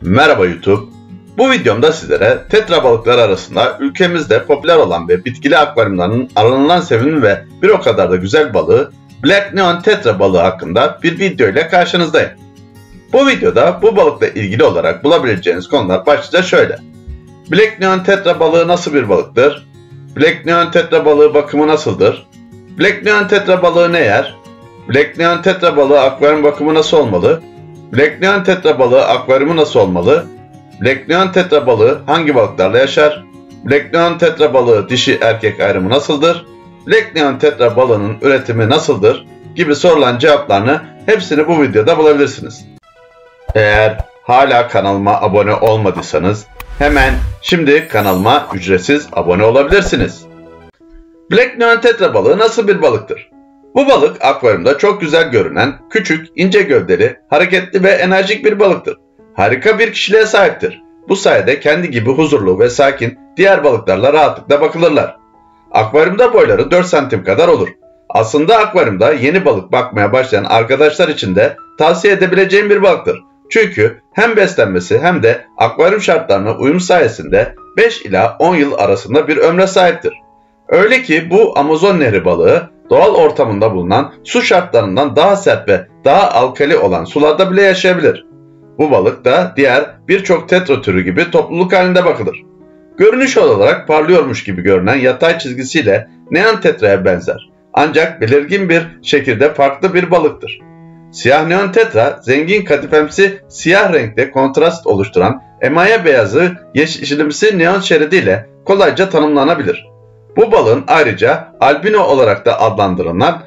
Merhaba YouTube. Bu videomda sizlere tetra balıklar arasında ülkemizde popüler olan ve bitkili akvaryumlarının aranılan sevimli ve bir o kadar da güzel balığı Black Neon tetra balığı hakkında bir video ile karşınızdayım. Bu videoda bu balıkla ilgili olarak bulabileceğiniz konular başlıca şöyle. Black Neon tetra balığı nasıl bir balıktır? Black Neon tetra balığı bakımı nasıldır? Black Neon tetra balığı ne yer? Black Neon tetra balığı akvaryum bakımı nasıl olmalı? Black Neon tetra balığı akvaryumu nasıl olmalı? Black Neon tetra balığı hangi balıklarla yaşar? Black Neon tetra balığı dişi erkek ayrımı nasıldır? Black Neon tetra balığının üretimi nasıldır? Gibi sorulan cevaplarını hepsini bu videoda bulabilirsiniz. Eğer hala kanalıma abone olmadıysanız hemen şimdi kanalıma ücretsiz abone olabilirsiniz. Black Neon tetra balığı nasıl bir balıktır? Bu balık akvaryumda çok güzel görünen, küçük, ince gövdeli, hareketli ve enerjik bir balıktır. Harika bir kişiliğe sahiptir. Bu sayede kendi gibi huzurlu ve sakin diğer balıklarla rahatlıkla bakılırlar. Akvaryumda boyları 4 santim kadar olur. Aslında akvaryumda yeni balık bakmaya başlayan arkadaşlar için de tavsiye edebileceğim bir balıktır. Çünkü hem beslenmesi hem de akvaryum şartlarına uyum sayesinde 5 ila 10 yıl arasında bir ömre sahiptir. Öyle ki bu Amazon Nehri balığı doğal ortamında bulunan su şartlarından daha sert ve daha alkali olan sularda bile yaşayabilir. Bu balık da diğer birçok tetra türü gibi topluluk halinde bakılır. Görünüş olarak parlıyormuş gibi görünen yatay çizgisiyle neon tetraya benzer. Ancak belirgin bir şekilde farklı bir balıktır. Siyah neon tetra, zengin kadifemsi siyah renkte kontrast oluşturan emaye beyazı yeşilimsi neon şeridiyle kolayca tanımlanabilir. Bu balığın ayrıca albino olarak da adlandırılan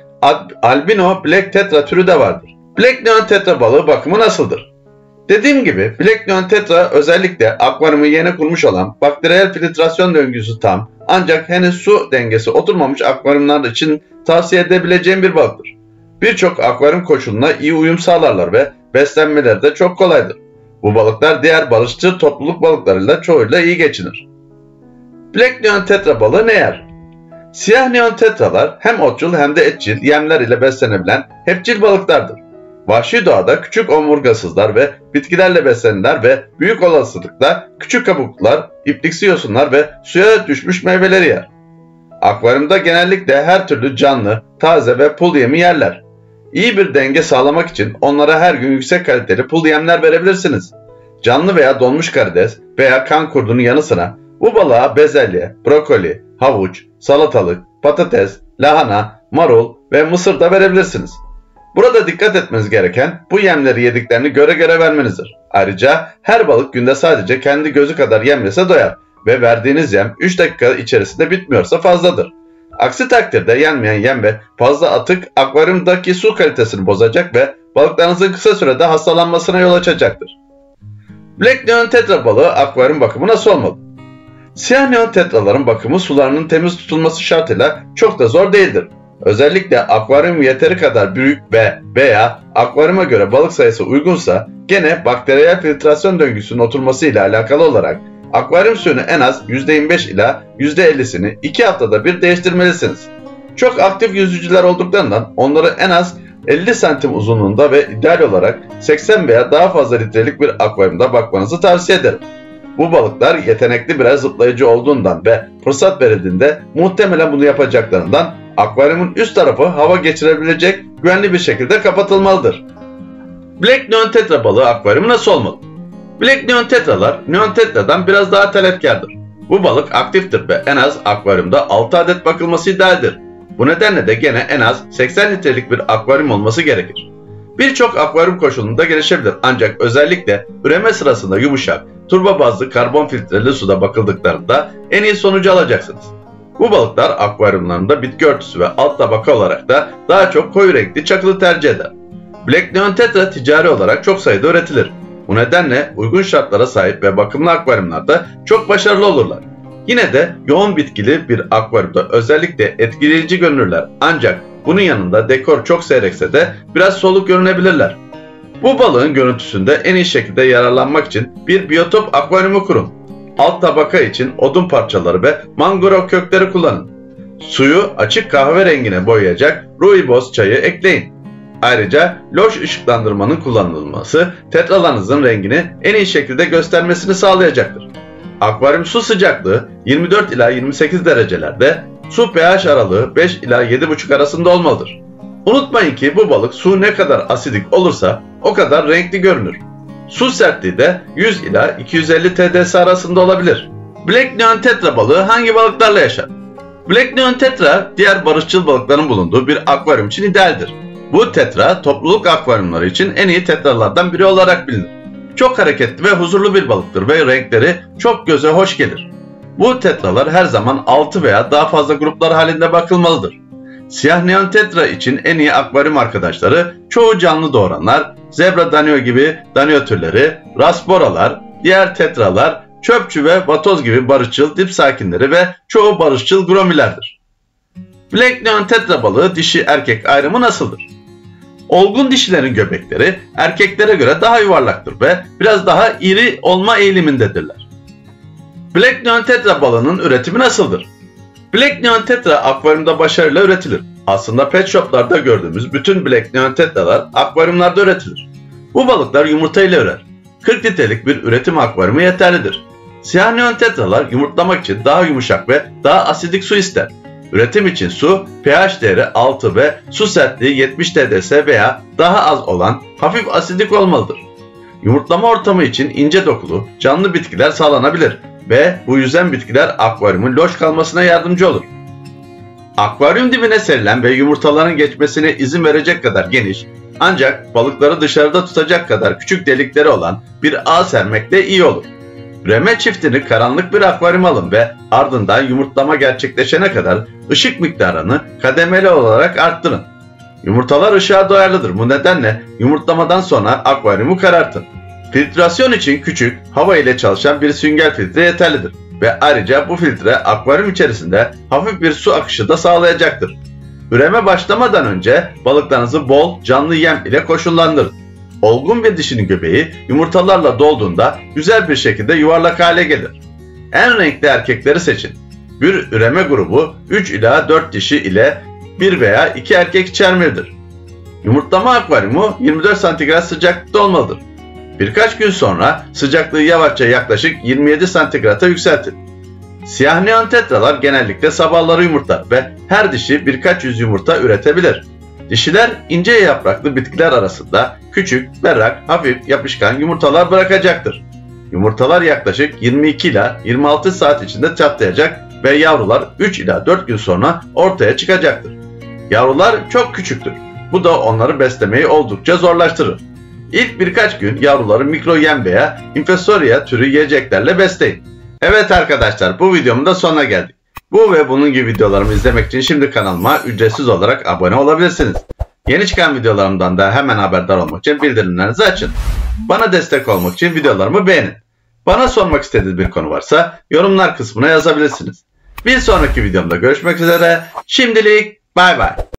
albino black tetra türü de vardır. Black neon tetra balığı bakımı nasıldır? Dediğim gibi Black Neon tetra özellikle akvaryumu yeni kurmuş olan bakteriyel filtrasyon döngüsü tam ancak henüz su dengesi oturmamış akvaryumlar için tavsiye edebileceğim bir balıktır. Birçok akvaryum koşuluna iyi uyum sağlarlar ve beslenmeleri de çok kolaydır. Bu balıklar diğer barışçıl topluluk balıklarıyla çoğuyla iyi geçinir. Black Neon tetra balığı ne yer? Siyah neon tetralar hem otçul hem de etçil yemler ile beslenebilen hepçil balıklardır. Vahşi doğada küçük omurgasızlar ve bitkilerle beslenirler ve büyük olasılıkla küçük kabuklular, ipliksi yosunlar ve suya düşmüş meyveleri yer. Akvaryumda genellikle her türlü canlı, taze ve pul yemi yerler. İyi bir denge sağlamak için onlara her gün yüksek kaliteli pul yemler verebilirsiniz. Canlı veya donmuş karides veya kan kurdunun yanı sıra bu balığa bezelye, brokoli, havuç, salatalık, patates, lahana, marul ve mısır da verebilirsiniz. Burada dikkat etmeniz gereken bu yemleri yediklerini göre göre vermenizdir. Ayrıca her balık günde sadece kendi gözü kadar yem yese doyar ve verdiğiniz yem 3 dakika içerisinde bitmiyorsa fazladır. Aksi takdirde yenmeyen yem ve fazla atık akvaryumdaki su kalitesini bozacak ve balıklarınızın kısa sürede hastalanmasına yol açacaktır. Black Neon tetra balığı akvaryum bakımı nasıl olmalı? Siyah neon tetraların bakımı sularının temiz tutulması şartıyla çok da zor değildir. Özellikle akvaryum yeteri kadar büyük veya akvaryuma göre balık sayısı uygunsa gene bakteriyel filtrasyon döngüsünün oturması ile alakalı olarak akvaryum suyunu en az %25 ila %50'sini 2 haftada bir değiştirmelisiniz. Çok aktif yüzücüler olduklarından onları en az 50 santim uzunluğunda ve ideal olarak 80 veya daha fazla litrelik bir akvaryumda bakmanızı tavsiye ederim. Bu balıklar yetenekli birer zıplayıcı olduğundan ve fırsat verildiğinde muhtemelen bunu yapacaklarından akvaryumun üst tarafı hava geçirebilecek güvenli bir şekilde kapatılmalıdır. Black Neon tetra balığı akvaryumu nasıl olmalı? Black Neon tetralar Neon tetradan biraz daha talepkardır. Bu balık aktiftir ve en az akvaryumda 6 adet bakılması idealdir. Bu nedenle de gene en az 80 litrelik bir akvaryum olması gerekir. Birçok akvaryum koşulunda gelişebilir ancak özellikle üreme sırasında yumuşak, turbo bazlı karbon filtreli suda bakıldıklarında en iyi sonucu alacaksınız. Bu balıklar akvaryumlarında bitki örtüsü ve alt tabaka olarak da daha çok koyu renkli çakılı tercih eder. Black Neon tetra ticari olarak çok sayıda üretilir. Bu nedenle uygun şartlara sahip ve bakımlı akvaryumlarda çok başarılı olurlar. Yine de yoğun bitkili bir akvaryumda özellikle etkileyici görünürler ancak bunun yanında dekor çok seyrekse de biraz soluk görünebilirler. Bu balığın görüntüsünde en iyi şekilde yararlanmak için bir biyotop akvaryumu kurun. Alt tabaka için odun parçaları ve mangrove kökleri kullanın. Suyu açık kahverengine boyayacak rooibos çayı ekleyin. Ayrıca loş ışıklandırmanın kullanılması tetralarınızın rengini en iyi şekilde göstermesini sağlayacaktır. Akvaryum su sıcaklığı 24 ila 28 derecelerde, su pH aralığı 5 ila 7,5 arasında olmalıdır. Unutmayın ki bu balık su ne kadar asidik olursa o kadar renkli görünür. Su sertliği de 100 ila 250 TDS arasında olabilir. Black Neon Tetra balığı hangi balıklarla yaşar? Black Neon Tetra diğer barışçıl balıkların bulunduğu bir akvaryum için idealdir. Bu tetra topluluk akvaryumları için en iyi tetralardan biri olarak bilinir. Çok hareketli ve huzurlu bir balıktır ve renkleri çok göze hoş gelir. Bu tetralar her zaman 6 veya daha fazla gruplar halinde bakılmalıdır. Siyah neon tetra için en iyi akvaryum arkadaşları çoğu canlı doğuranlar, zebra danio gibi danio türleri, rasboralar, diğer tetralar, çöpçü ve vatoz gibi barışçıl dip sakinleri ve çoğu barışçıl gromilerdir. Black Neon Tetra balığı dişi erkek ayrımı nasıldır? Olgun dişilerin göbekleri erkeklere göre daha yuvarlaktır ve biraz daha iri olma eğilimindedirler. Black Neon Tetra balığının üretimi nasıldır? Black Neon Tetra akvaryumda başarıyla üretilir. Aslında pet shoplarda gördüğümüz bütün Black Neon Tetralar akvaryumlarda üretilir. Bu balıklar yumurta ile ürer. 40 litrelik bir üretim akvaryumu yeterlidir. Siyah neon tetralar yumurtlamak için daha yumuşak ve daha asidik su ister. Üretim için su pH değeri 6 ve su sertliği 70 TDS veya daha az olan hafif asidik olmalıdır. Yumurtlama ortamı için ince dokulu, canlı bitkiler sağlanabilir ve bu yüzen bitkiler akvaryumun loş kalmasına yardımcı olur. Akvaryum dibine serilen ve yumurtaların geçmesine izin verecek kadar geniş, ancak balıkları dışarıda tutacak kadar küçük delikleri olan bir ağ sermek de iyi olur. Üreme çiftini karanlık bir akvaryum alın ve ardından yumurtlama gerçekleşene kadar ışık miktarını kademeli olarak arttırın. Yumurtalar ışığa duyarlıdır. Bu nedenle yumurtlamadan sonra akvaryumu karartın. Filtrasyon için küçük, hava ile çalışan bir sünger filtre yeterlidir ve ayrıca bu filtre akvaryum içerisinde hafif bir su akışı da sağlayacaktır. Üreme başlamadan önce balıklarınızı bol canlı yem ile koşullandırın. Olgun bir dişinin göbeği yumurtalarla dolduğunda güzel bir şekilde yuvarlak hale gelir. En renkli erkekleri seçin. Bir üreme grubu 3 ila 4 dişi ile 1 veya 2 erkek içermelidir. Yumurtlama akvaryumu 24 santigrat sıcaklıkta olmalıdır. Birkaç gün sonra sıcaklığı yavaşça yaklaşık 27 santigrata yükseltin. Siyah neon tetralar genellikle sabahları yumurtlar ve her dişi birkaç yüz yumurta üretebilir. Dişiler ince yapraklı bitkiler arasında küçük, berrak, hafif, yapışkan yumurtalar bırakacaktır. Yumurtalar yaklaşık 22 ila 26 saat içinde çatlayacak ve yavrular 3 ila 4 gün sonra ortaya çıkacaktır. Yavrular çok küçüktür. Bu da onları beslemeyi oldukça zorlaştırır. İlk birkaç gün yavruları mikro yem veya infestoria türü yiyeceklerle besleyin. Evet arkadaşlar, bu videomun da sonuna geldik. Bu ve bunun gibi videolarımı izlemek için şimdi kanalıma ücretsiz olarak abone olabilirsiniz. Yeni çıkan videolarımdan da hemen haberdar olmak için bildirimlerinizi açın. Bana destek olmak için videolarımı beğenin. Bana sormak istediğiniz bir konu varsa yorumlar kısmına yazabilirsiniz. Bir sonraki videomda görüşmek üzere. Şimdilik bay bay.